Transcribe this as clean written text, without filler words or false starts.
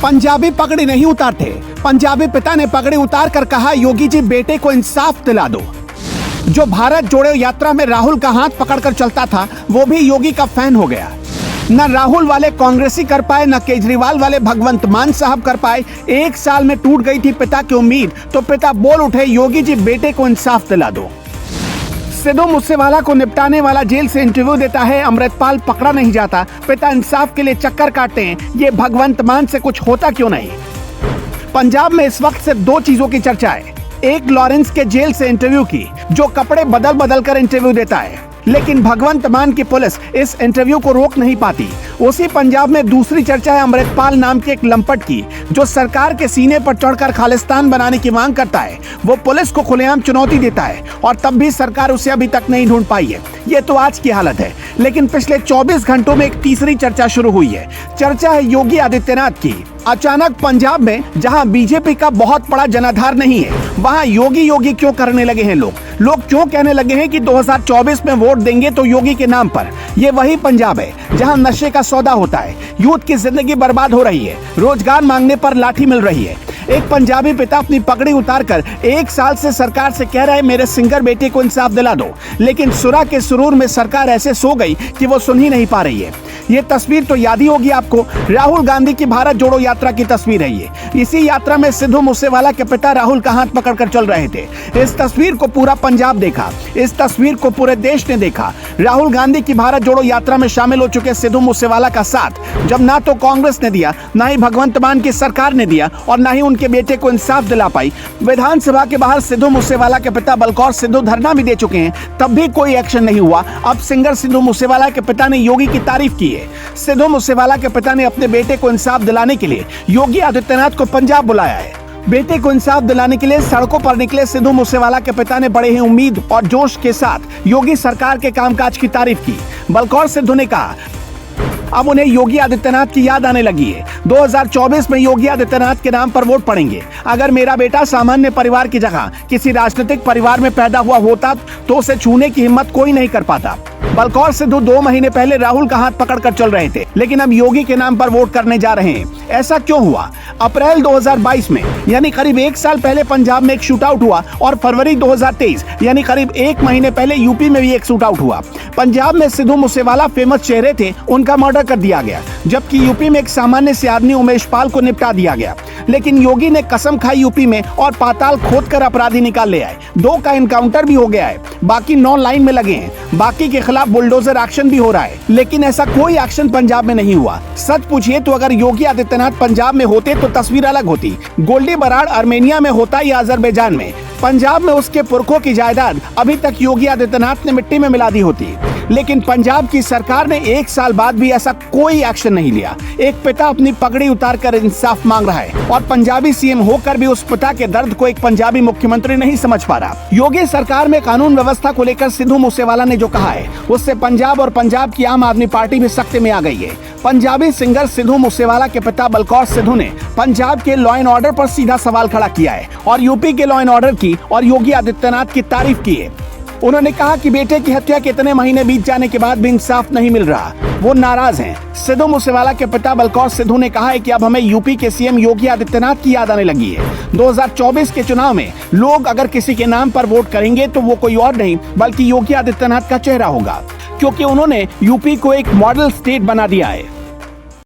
पंजाबी पगड़ी नहीं उतारते। पंजाबी पिता ने पगड़ी उतार कर कहा, योगी जी बेटे को इंसाफ दिला दो। जो भारत जोड़ो यात्रा में राहुल का हाथ पकड़कर चलता था, वो भी योगी का फैन हो गया। न राहुल वाले कांग्रेसी कर पाए, न केजरीवाल वाले भगवंत मान साहब कर पाए। 1 साल में टूट गई थी पिता की उम्मीद, तो पिता बोल उठे, योगी जी बेटे को इंसाफ दिला दो। सिद्धू मूसेवाला को निपटाने वाला जेल से इंटरव्यू देता है, अमृतपाल पकड़ा नहीं जाता। पिता इंसाफ के लिए चक्कर काटते हैं, ये भगवंत मान से कुछ होता क्यों नहीं। पंजाब में इस वक्त सिर्फ 2 चीजों की चर्चा है। एक, लॉरेंस के जेल से इंटरव्यू की, जो कपड़े बदल बदल कर इंटरव्यू देता है, लेकिन भगवंत मान की पुलिस इस इंटरव्यू को रोक नहीं पाती। उसी पंजाब में दूसरी चर्चा है अमृतपाल नाम के एक लंपट की, जो सरकार के सीने पर चढ़कर खालिस्तान बनाने की मांग करता है। वो पुलिस को खुलेआम चुनौती देता है और तब भी सरकार उसे अभी तक नहीं ढूंढ पाई है। ये तो आज की हालत है, लेकिन पिछले 24 घंटों में एक तीसरी चर्चा शुरू हुई है। चर्चा है योगी आदित्यनाथ की। अचानक पंजाब में जहां बीजेपी का बहुत बड़ा जनाधार नहीं है, वहां योगी योगी क्यों करने लगे हैं लोग क्यों कहने लगे हैं कि 2024 में वोट देंगे तो योगी के नाम पर। ये वही पंजाब है जहां नशे का सौदा होता है, यूथ की जिंदगी बर्बाद हो रही है, रोजगार मांगने पर लाठी मिल रही है। एक पंजाबी पिता अपनी पगड़ी उतारकर 1 साल से सरकार से कह रहा है, मेरे सिंगर बेटे को इंसाफ दिला दो, लेकिन सुरा के सुरूर में सरकार ऐसे सो गई कि वो सुन ही नहीं पा रही है। ये तस्वीर तो याद ही होगी आपको, राहुल गांधी की भारत जोड़ो यात्रा की तस्वीर है ये। इसी यात्रा में सिद्धू मूसेवाला के पिता राहुल का हाथ पकड़कर चल रहे थे। इस तस्वीर को पूरा पंजाब देखा, इस तस्वीर को पूरे देश ने देखा। राहुल गांधी की भारत जोड़ो यात्रा में शामिल हो चुके सिद्धू मूसेवाला का साथ जब ना तो कांग्रेस ने दिया, ना ही भगवंत मान की सरकार ने दिया, और ना ही उनके बेटे को इंसाफ दिला पाई। विधानसभा के बाहर सिद्धू मूसेवाला के पिता बलकौर सिद्धू धरना भी दे चुके हैं, तब भी कोई एक्शन नहीं हुआ। अब सिंगर सिद्धू मूसेवाला के पिता ने योगी की तारीफ की है। सिद्धू मूसेवाला के पिता ने अपने बेटे को इंसाफ दिलाने के लिए योगी आदित्यनाथ को पंजाब बुलाया है। बेटे को इंसाफ दिलाने के लिए सड़कों पर निकले सिद्धू मूसेवाला के पिता ने बड़े ही उम्मीद और जोश के साथ योगी सरकार के कामकाज की तारीफ की। बलकौर सिद्धू ने कहा, अब उन्हें योगी आदित्यनाथ की याद आने लगी है। 2024 में योगी आदित्यनाथ के नाम पर वोट पड़ेंगे। अगर मेरा बेटा सामान्य परिवार की जगह किसी राजनीतिक परिवार में पैदा हुआ होता तो उसे छूने की हिम्मत कोई नहीं कर पाता। बलकौर सिद्धू 2 महीने पहले राहुल का हाथ पकड़कर चल रहे थे, लेकिन अब योगी के नाम पर वोट करने जा रहे हैं। ऐसा क्यों हुआ? अप्रैल 2022 में, यानी करीब 1 साल पहले पंजाब में एक शूटआउट हुआ, और फरवरी 2023 यानी करीब 1 महीने पहले यूपी में भी एक शूटआउट हुआ। पंजाब में सिद्धू मूसेवाला फेमस चेहरे थे, उनका मर्डर कर दिया गया, जबकि यूपी में एक सामान्य से आदमी उमेश पाल को निपटा दिया गया। लेकिन योगी ने कसम खाई यूपी में और पाताल खोद कर अपराधी निकाल ले आए। 2 का एनकाउंटर भी हो गया है, बाकी 9 लाइन में लगे हैं। बाकी के खिलाफ बुलडोजर एक्शन भी हो रहा है, लेकिन ऐसा कोई एक्शन पंजाब में नहीं हुआ। सच पूछिए तो अगर योगी आदित्यनाथ पंजाब में होते तो तस्वीर अलग होती। गोल्डी बराड़ आर्मेनिया में होता या अजरबैजान में, पंजाब में उसके पुरखों की जायदाद अभी तक योगी आदित्यनाथ ने मिट्टी में मिला दी होती। लेकिन पंजाब की सरकार ने 1 साल बाद भी ऐसा कोई एक्शन नहीं लिया। एक पिता अपनी पगड़ी उतारकर इंसाफ मांग रहा है, और पंजाबी सीएम होकर भी उस पिता के दर्द को एक पंजाबी मुख्यमंत्री नहीं समझ पा रहा। योगी सरकार में कानून व्यवस्था को लेकर सिद्धू मूसेवाला ने जो कहा है, उससे पंजाब और पंजाब की आम आदमी पार्टी भी सख्ते में आ गई है। पंजाबी सिंगर सिद्धू मूसेवाला के पिता बलकौर सिद्धू ने पंजाब के लॉ एंड ऑर्डर पर सीधा सवाल खड़ा किया है, और यूपी के लॉ एंड ऑर्डर की और योगी आदित्यनाथ की तारीफ की है। उन्होंने कहा कि बेटे की हत्या के इतने महीने बीत जाने के बाद भी इंसाफ नहीं मिल रहा, वो नाराज हैं। सिद्धू मूसेवाला के पिता बलकौर सिद्धू ने कहा है कि अब हमें यूपी के सीएम योगी आदित्यनाथ की याद आने लगी है। 2024 के चुनाव में लोग अगर किसी के नाम पर वोट करेंगे तो वो कोई और नहीं बल्कि योगी आदित्यनाथ का चेहरा होगा, क्योंकि उन्होंने यूपी को एक मॉडल स्टेट बना दिया है।